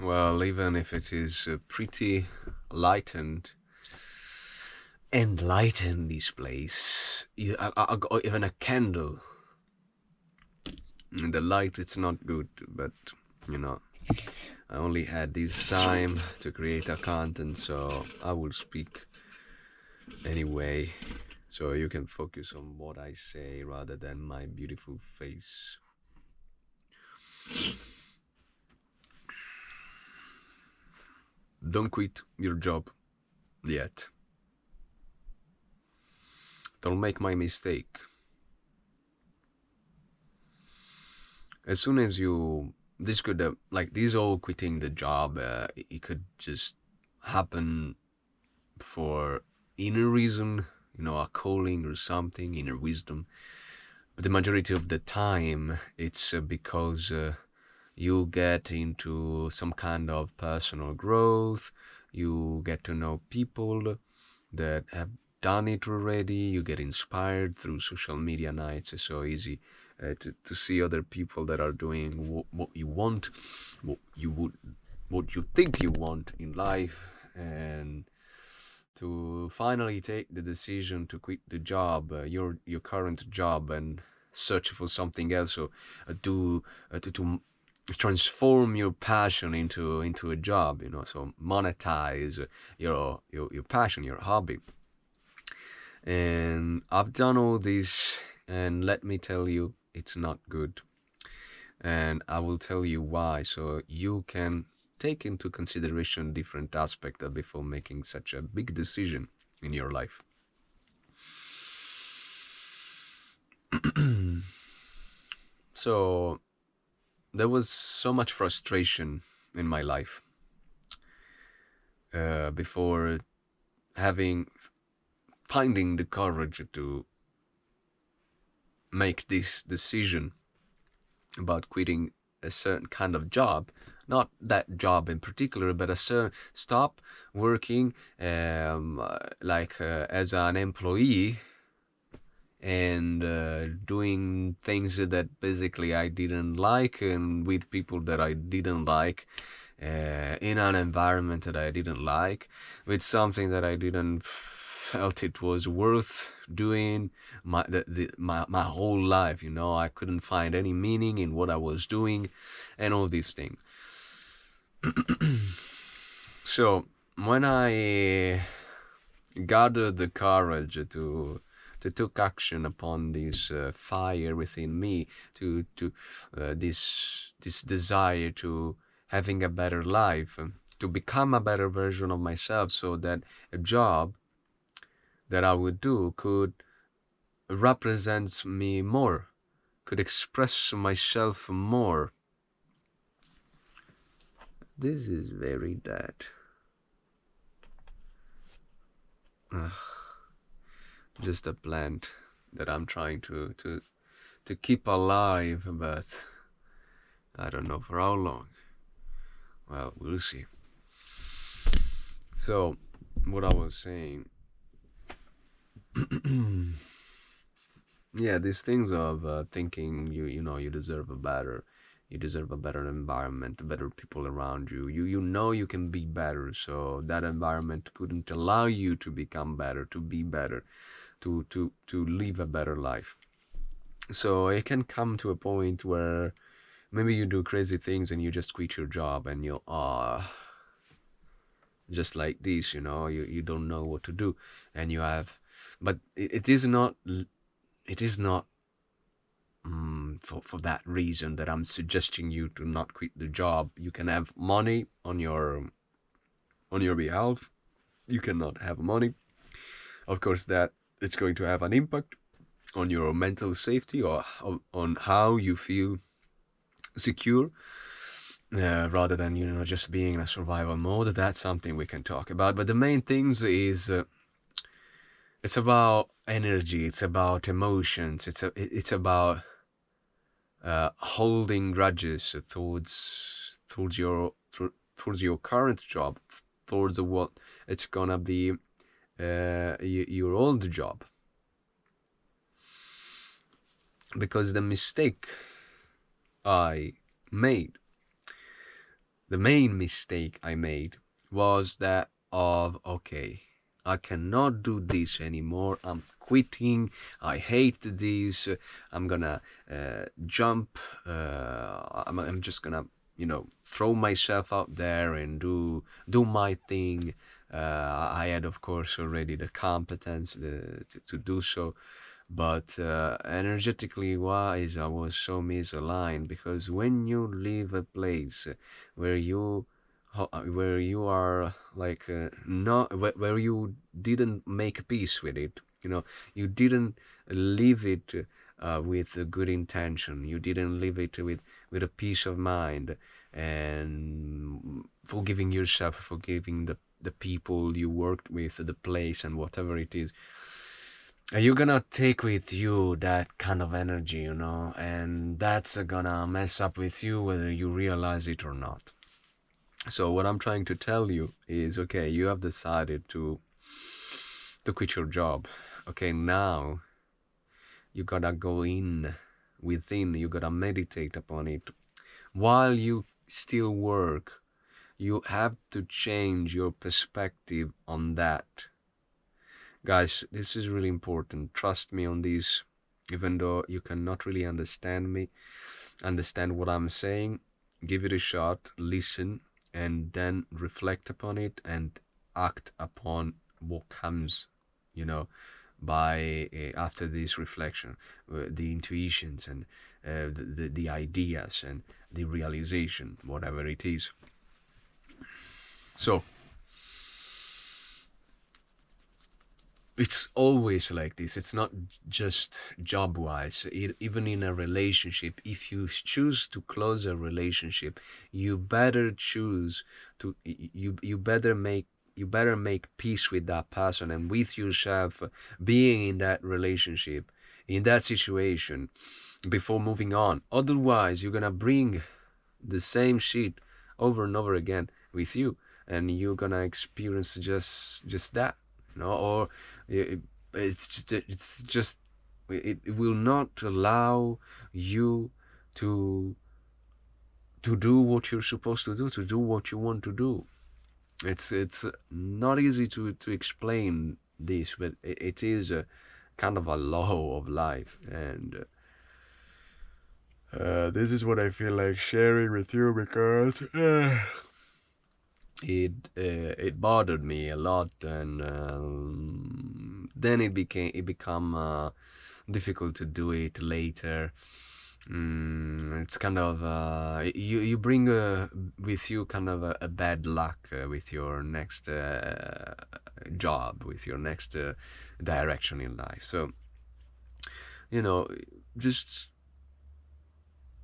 Well, even if it is pretty lightened, enlighten this place. I got even a candle. The light, it's not good, but you know, I only had this time to create a content, so I will speak anyway. So you can focus on what I say rather than my beautiful face. Don't quit your job yet. Don't make my mistake. As soon as you, this could like this all quitting the job, it could just happen for inner reason, a calling or something, inner wisdom. But the majority of the time, it's because you get into some kind of personal growth. You get to know people that have done it already. You get inspired through social media nights. It's so easy to see other people that are doing what you want, what you would, what you think you want in life, and to finally take the decision to quit the job, your current job, and search for something else, or do to transform your passion into a job, so monetize your passion, your hobby. And I've done all this, and let me tell you, it's not good. And I will tell you why, so you can take into consideration different aspects before making such a big decision in your life. So there was so much frustration in my life before having finding the courage to make this decision about quitting a certain kind of job, not that job in particular, but a certain stop working as an employee and doing things that basically I didn't like, and with people that I didn't like, in an environment that I didn't like, with something that I didn't felt it was worth doing my whole life. I couldn't find any meaning in what I was doing, and all these things. So when I gathered the courage to took action upon this fire within me, to this desire to having a better life, to become a better version of myself, so that a job that I would do could represent me more, could express myself more. This is very dead. Just a plant that I'm trying to keep alive, but I don't know for how long. Well, we'll see. So, what I was saying, yeah, these things of thinking you deserve a better, you deserve a better environment, better people around you. You can be better, so that environment couldn't allow you to become better, to be better, to live a better life. So it can come to a point where maybe you do crazy things and you just quit your job, and you are just like this, you don't know what to do, and you have, but it is not, it is not for that reason that I'm suggesting you to not quit the job. You can have money on your behalf. You cannot have money. Of course, that it's going to have an impact on your mental safety, or on how you feel secure, rather than just being in a survival mode. That's something we can talk about. But the main things is it's about energy. It's about emotions. It's about holding grudges towards your current job, towards what it's gonna be your old job. Because the mistake I made, the main mistake I made was that of, okay, I cannot do this anymore. I'm quitting. I hate this. I'm gonna jump. I'm just gonna, throw myself out there and do my thing. I had, of course, already the competence to do so, but energetically wise, I was so misaligned, because when you leave a place where you are like not where you didn't make peace with it, you didn't leave it with a good intention, you didn't leave it with a peace of mind, and forgiving yourself, forgiving the people you worked with, the place, and whatever it is, you're gonna take with you that kind of energy, and that's gonna mess up with you whether you realize it or not. So what I'm trying to tell you is, okay, you have decided to quit your job. Okay, now you gotta go within, you gotta meditate upon it. While you still work, you have to change your perspective on that. Guys, this is really important. Trust me on this. Even though you cannot really understand what I'm saying, give it a shot, listen, and then reflect upon it and act upon what comes, by after this reflection, the intuitions and the ideas and the realization, whatever it is. So it's always like this. It's not just job wise. Even in a relationship, if you choose to close a relationship, you better choose to you better make peace with that person and with yourself, being in that relationship, in that situation, before moving on. Otherwise, you're gonna bring the same shit over and over again with you, and you're gonna experience just that, or it will not allow you to do what you're supposed to do what you want to do. It's not easy to explain this, but it is a kind of a law of life, and this is what I feel like sharing with you, because it bothered me a lot, and then it become difficult to do it later. It's kind of you bring with you kind of a bad luck with your next job, with your next direction in life. So just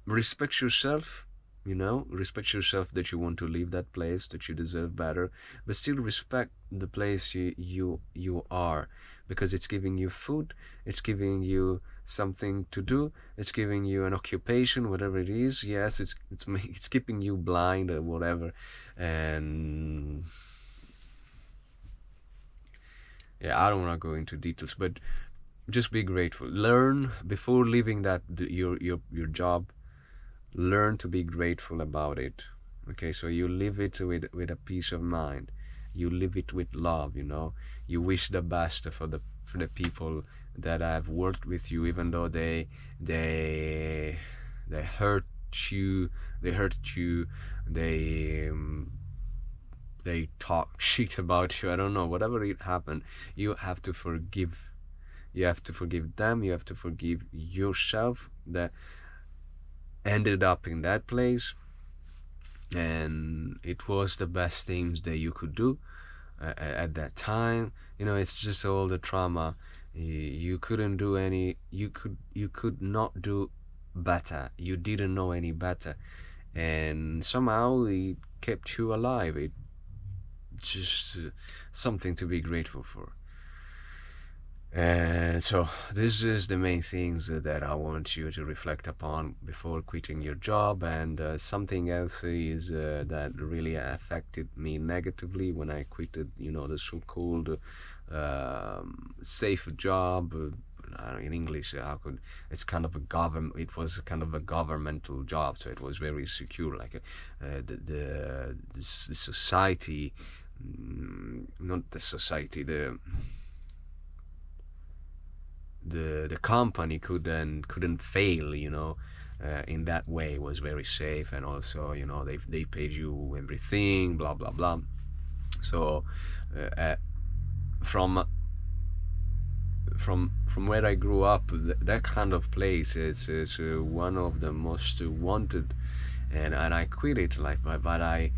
respect yourself. Respect yourself that you want to leave that place, that you deserve better, but still respect the place you are, because it's giving you food, it's giving you something to do, it's giving you an occupation, whatever it is. Yes, it's keeping you blind or whatever, and yeah, I don't want to go into details, but just be grateful. Learn before leaving your job. Learn to be grateful about it. Okay, so you live it with a peace of mind. You live it with love. You wish the best for the people that have worked with you, even though they hurt you. They talk shit about you. I don't know. Whatever it happened, you have to forgive. You have to forgive them. You have to forgive yourself that ended up in that place, and it was the best things that you could do at that time. It's just all the trauma. You couldn't do any. You could not do better. You didn't know any better, and somehow it kept you alive. It just something to be grateful for. And so this is the main things that I want you to reflect upon before quitting your job. And something else is that really affected me negatively when I quitted, the so-called safe job, in English, how could it's kind of a government. It was kind of a governmental job, so it was very secure. Like the society, not the society, the company couldn't fail. In that way, it was very safe, and also they paid you everything, blah blah blah. So from from where I grew up, that kind of place is one of the most wanted, and I quit it. Like, but I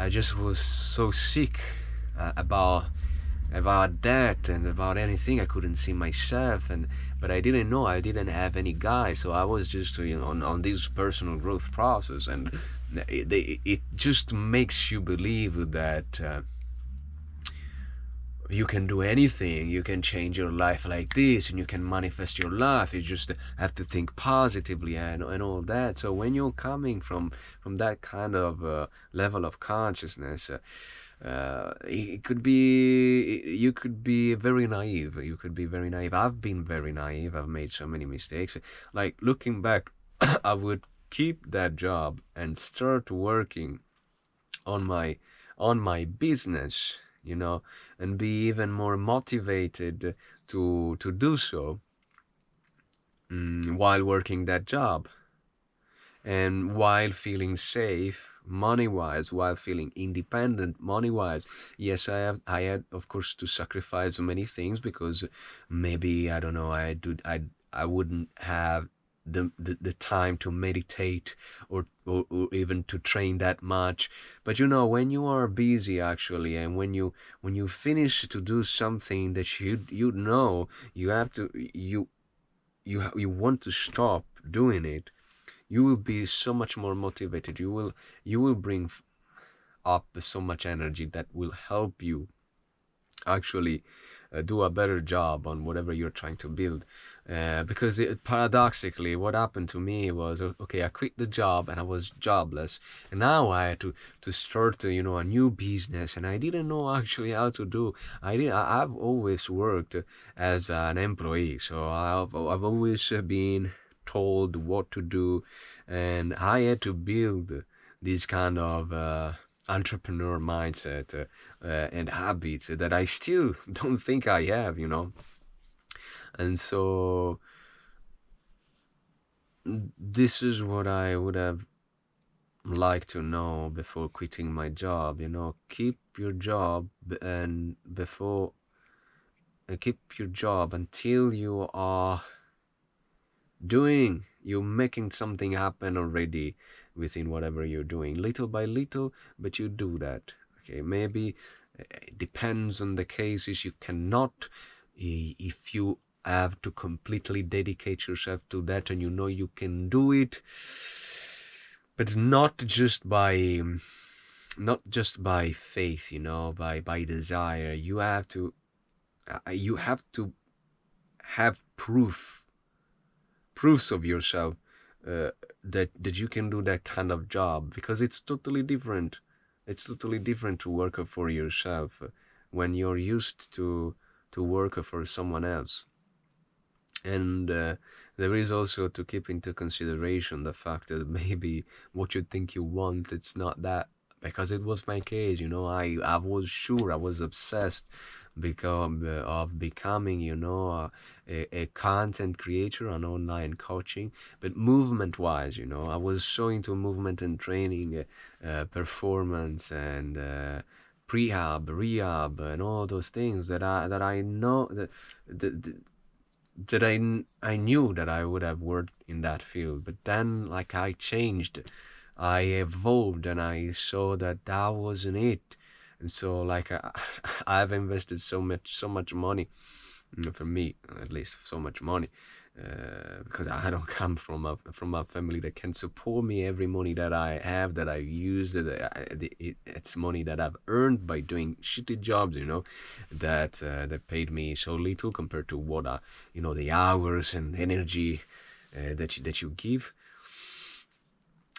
just was so sick about that and about anything. I couldn't see myself, but I didn't know. I didn't have any guide, so I was just on this personal growth process, and it just makes you believe that. You can do anything, you can change your life like this, and you can manifest your life. You just have to think positively and all that. So when you're coming from that kind of level of consciousness, it could be, you could be very naive. I've been very naive. I've made so many mistakes. Like, looking back, I would keep that job and start working on my business, and be even more motivated to do so, while working that job, and while feeling safe money wise, while feeling independent money wise. Yes, I had, of course, to sacrifice many things, because maybe, I don't know, I wouldn't have the time to meditate, or even to train that much. But when you are busy, actually, and when you finish to do something that you have to, you want to stop doing it, you will be so much more motivated. You will bring up so much energy that will help you actually do a better job on whatever you're trying to build. Because paradoxically, what happened to me was, okay, I quit the job and I was jobless, and now I had to start a new business, and I didn't know actually how to do. I've always worked as an employee, so I've always been told what to do, and I had to build this kind of entrepreneur mindset, and habits that I still don't think I have. And so this is what I would have liked to know before quitting my job. Keep your job, and before keep your job until you're making something happen already within whatever you're doing, little by little, but you do that. Okay, maybe it depends on the cases. You cannot, if you have to completely dedicate yourself to that, and you can do it, but not just by faith, by desire. You have to have proofs of yourself, that you can do that kind of job, because it's totally different. It's totally different to work for yourself, when you're used to work for someone else. And there is also to keep into consideration the fact that maybe what you think you want, it's not that. Because it was my case. I was sure, I was obsessed of becoming, a content creator on online coaching. But movement wise, I was so into movement and training, performance, and prehab, rehab, and all those things, that I know that I knew that I would have worked in that field. But then, like, I changed, I evolved, and I saw that that wasn't it. And so, like, I've invested so much money, for me at least, so much money, because I don't come from a family that can support me. Every money that I have, that I use, it's money that I've earned by doing shitty jobs, that paid me so little compared to what the hours and energy that you give.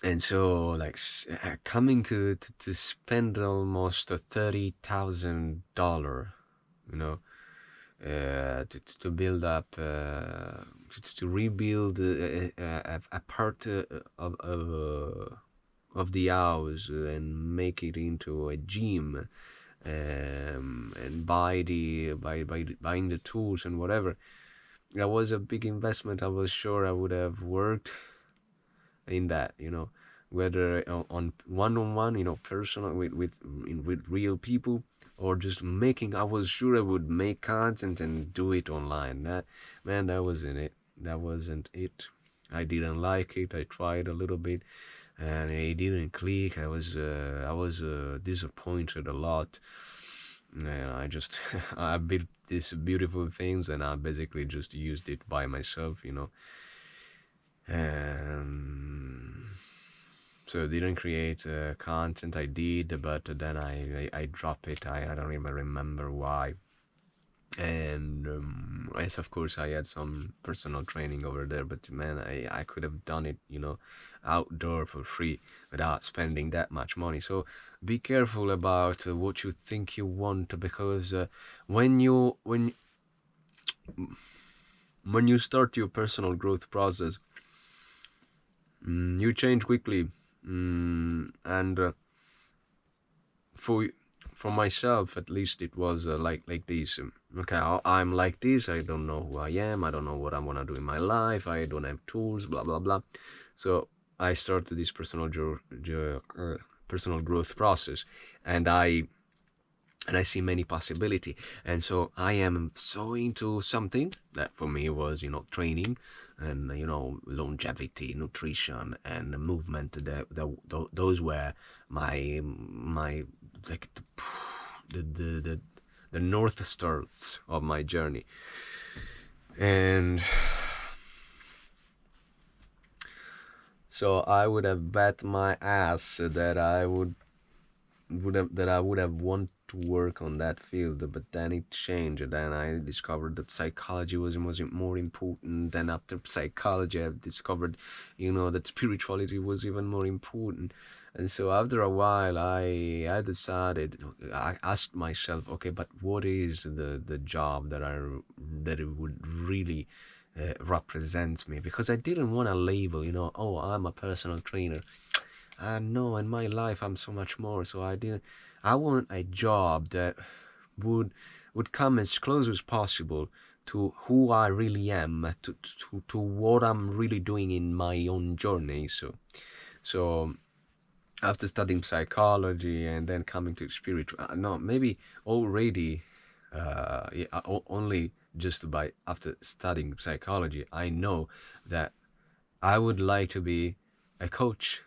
And so, like, coming to spend almost $30,000, you know to build up, to rebuild a part of the house and make it into a gym, and buying the tools and whatever. That was a big investment. I was sure I would have worked in that, whether on one-on-one, personal with real people, or just making. I was sure I would make content and do it online. That wasn't it. That wasn't it. I didn't like it. I tried a little bit, and it didn't click. I was disappointed a lot, and I just I built these beautiful things, and I basically just used it by myself, and so I didn't create content. I did, but then I dropped it. I don't even remember why. And yes, of course, I had some personal training over there, but man, I could have done it, outdoor for free without spending that much money. So be careful about what you think you want, because when you start your personal growth process, you change quickly. And for for myself, at least, it was like this. Okay, I'm like this. I don't know who I am. I don't know what I'm gonna do in my life. I don't have tools. Blah blah blah. So I started this personal growth process, and I see many possibility. And so I am so into something that for me was, training, and longevity, nutrition, and movement. Those were my like the north stars of my journey. And so I would have bet my ass that I would have wanted to work on that field, but then it changed. And then I discovered that psychology was more important. Then after psychology, I discovered, that spirituality was even more important. And so after a while, I decided, I asked myself, okay, but what is the job that it would really represents me? Because I didn't want a label, oh, I'm a personal trainer. No, in my life I'm so much more. So I want a job that would come as close as possible to who I really am, to what I'm really doing in my own journey. So after studying psychology and then coming to spiritual, no, maybe already, yeah, only just by after studying psychology, I know that I would like to be a coach,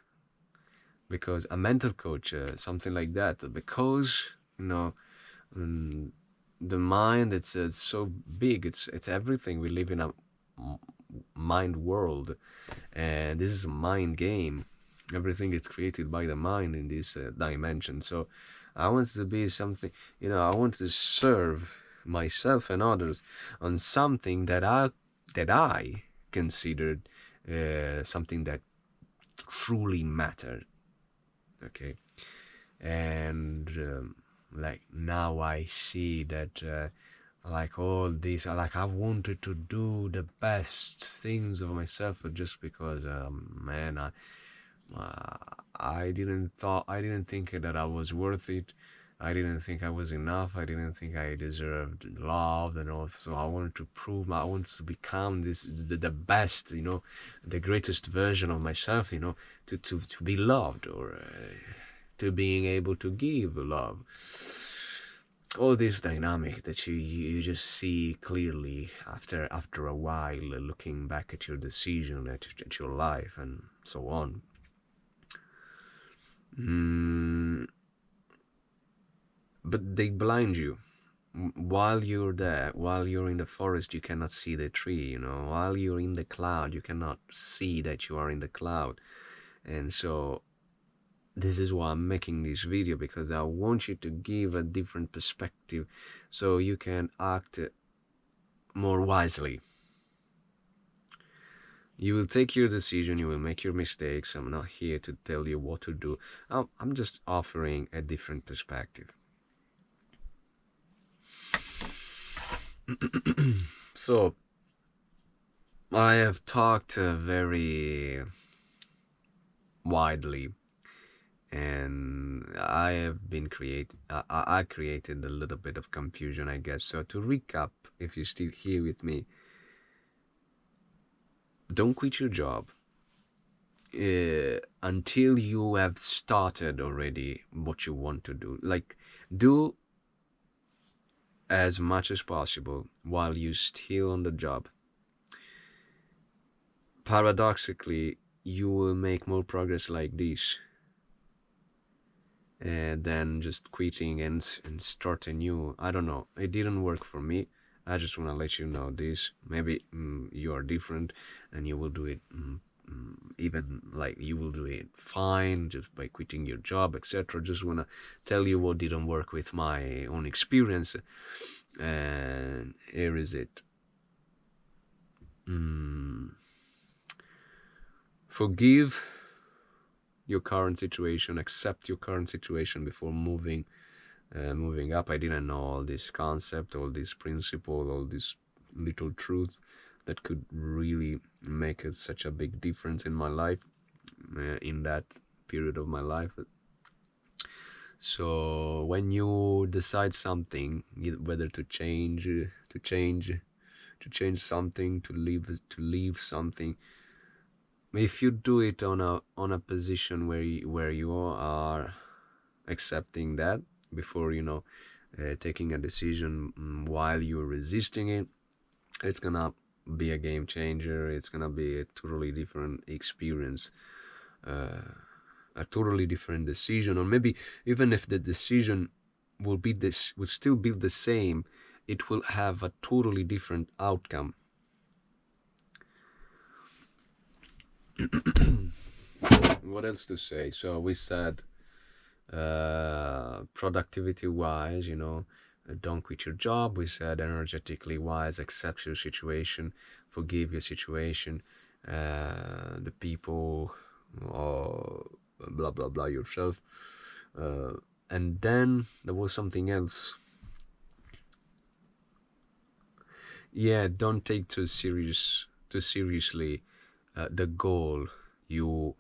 because a mental coach, something like that, because um, the mind, it's so big. It's everything. We live in a mind world, and this is a mind game. Everything is created by the mind in this dimension. So I wanted to be something, I wanted to serve myself and others on something that I considered something that truly mattered. Okay. And like now I see that, like all this, like I wanted to do the best things of myself, just because, man, I didn't think that I was worth it. I didn't think I was enough. I didn't think I deserved love and all. So I wanted to prove. I wanted to become the best, the greatest version of myself, to be loved, or to being able to give love. All this dynamic that you just see clearly after a while, looking back at your decision, at your life, and so on. But they blind you. While you're there, while you're in the forest, you cannot see the tree. While you're in the cloud, you cannot see that you are in the cloud. And so this is why I'm making this video, because I want you to give a different perspective, so you can act more wisely. You will take your decision, you will make your mistakes. I'm not here to tell you what to do. I'm just offering a different perspective. So I have talked very widely, and I have been I created a little bit of confusion, I guess. So to recap, if you're still here with me, don't quit your job until you have started already what you want to do. Like, do as much as possible while you're still on the job. Paradoxically, you will make more progress like this and then just quitting and starting new. I don't know. It didn't work for me. I just want to let you know this. Maybe you are different and you will do it even like you will do it fine just by quitting your job, etc. Just want to tell you what didn't work with my own experience. And here is it. Forgive your current situation, accept your current situation before moving up. I didn't know all this concept, all this principle, all this little truth that could really make such a big difference in my life, in that period of my life. So when you decide something, whether to change something, to leave something, if you do it on a position where you are accepting that before taking a decision, while you're resisting it, it's gonna be a game changer. It's gonna be a totally different experience, a totally different decision. Or maybe even if the decision will still be the same, it will have a totally different outcome. What else to say? So we said, productivity wise, don't quit your job. We said energetically wise, accept your situation, forgive your situation, the people, or blah blah blah yourself. And then there was something else. Yeah, don't take too seriously the goal you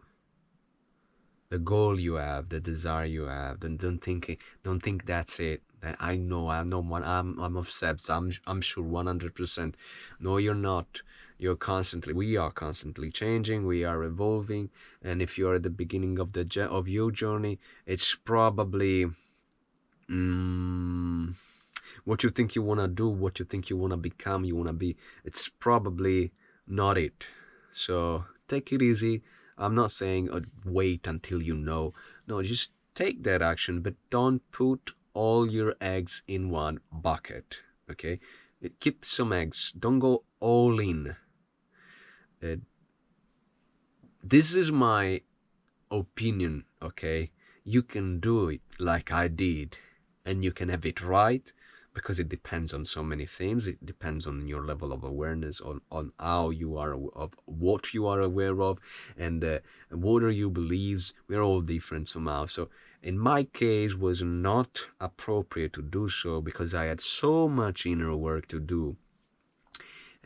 the goal you have, the desire you have. Don't think that's it. I know, I'm obsessed. I'm sure 100%. No, you're not. We are constantly changing. We are evolving. And if you're at the beginning of of your journey, it's probably what you think you wanna do, what you think you wanna become, you wanna be. It's probably not it. So take it easy. I'm not saying wait until you know. No, just take that action, but don't put all your eggs in one bucket. Okay, keep some eggs. Don't go all in. Uh, this is my opinion. Okay, you can do it like I did, and you can have it right, because it depends on so many things. It depends on your level of awareness, on how you are, of what you are aware of, and what are your beliefs. We're all different somehow. So in my case, was not appropriate to do so because I had so much inner work to do.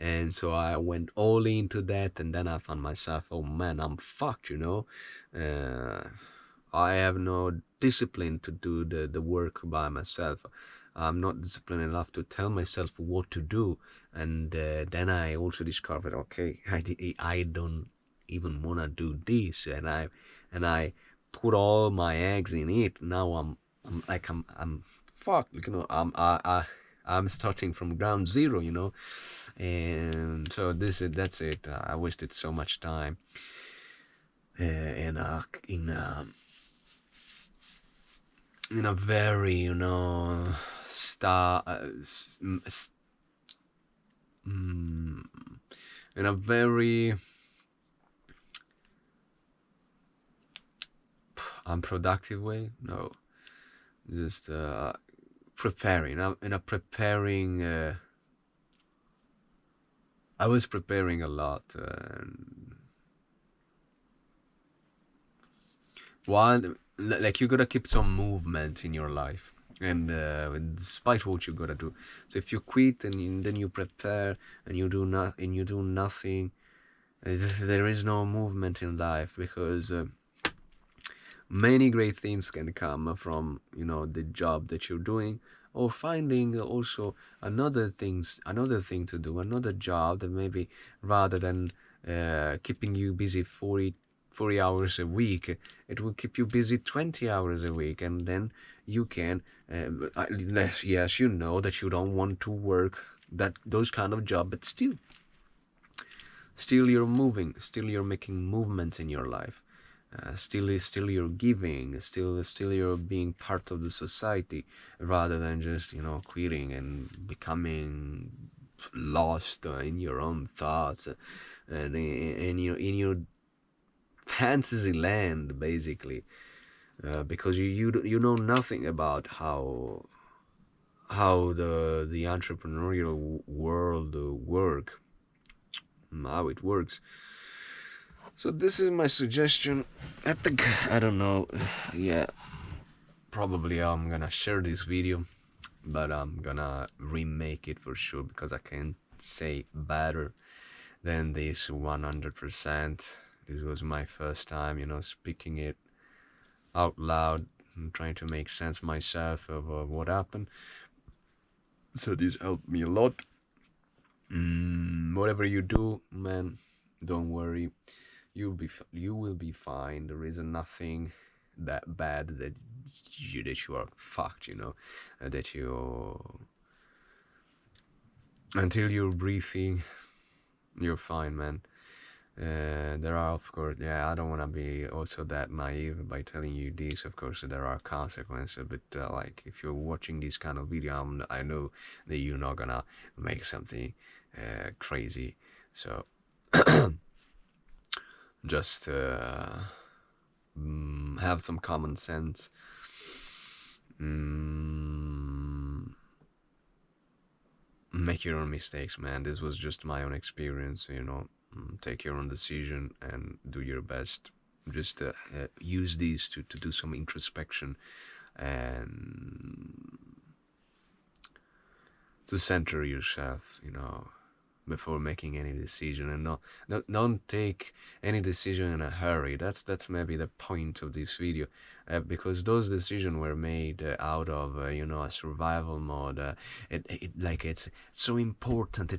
And so I went all into that, and then I found myself, oh man, I'm fucked, I have no discipline to do the work by myself. I'm not disciplined enough to tell myself what to do. And then I also discovered, okay, I don't even want to do this. And I put all my eggs in it. Now I'm fucked. I'm starting from ground zero, and so that's it. I wasted so much time in a very, star in a very unproductive way. No, just preparing. In a preparing. I was preparing a lot. While, like, you gotta keep some movement in your life. and despite what you gotta do. So if you quit and then you prepare and you do nothing, there is no movement in life, because many great things can come from, the job that you're doing, or finding also another thing to do, another job that maybe, rather than keeping you busy 40 hours a week, it will keep you busy 20 hours a week, and then you can, yes, you know that you don't want to work those kind of job, but still you're moving, still you're making movements in your life, still you're giving, still you're being part of the society, rather than just, quitting and becoming lost in your own thoughts, and in your fantasy land, basically, because you know nothing about how the entrepreneurial world how it works. So this is my suggestion. I don't know. Yeah, probably I'm gonna share this video, but I'm gonna remake it for sure, because I can't say better than this 100%. This was my first time, speaking it out loud and trying to make sense myself of what happened. So this helped me a lot. Whatever you do, man, don't worry. You will be fine. There is nothing that bad that you are fucked. That you, until you're breathing, you're fine, man. There are, of course, yeah, I don't want to be also that naive by telling you this. Of course, there are consequences, but like, if you're watching this kind of video, I know that you're not gonna make something crazy. So just have some common sense. Make your own mistakes, man. This was just my own experience, take your own decision and do your best. Just use these to do some introspection and to center yourself, before making any decision, and don't take any decision in a hurry. That's maybe the point of this video, because those decisions were made out of a survival mode. It's so important.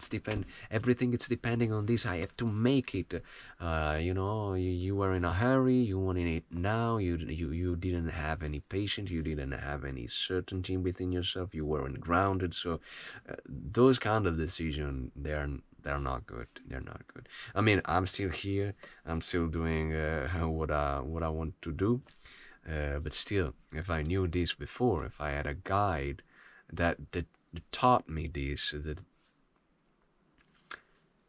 Everything it's depending on this. I have to make it. You were in a hurry. You wanted it now. You didn't have any patience. You didn't have any certainty within yourself. You weren't grounded. So those kind of decisions, they're not good. They're not good. I mean, I'm still here. I'm still doing what I want to do. But still, if I knew this before, if I had a guide that taught me this, that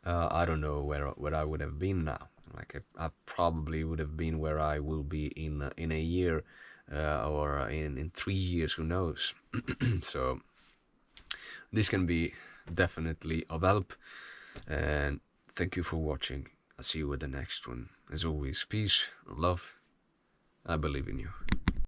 I don't know where I would have been now. Like, I probably would have been where I will be in a year, or in 3 years. Who knows? So this can be definitely of help, and thank you for watching. I'll see you with the next one. As always, peace, love. I believe in you.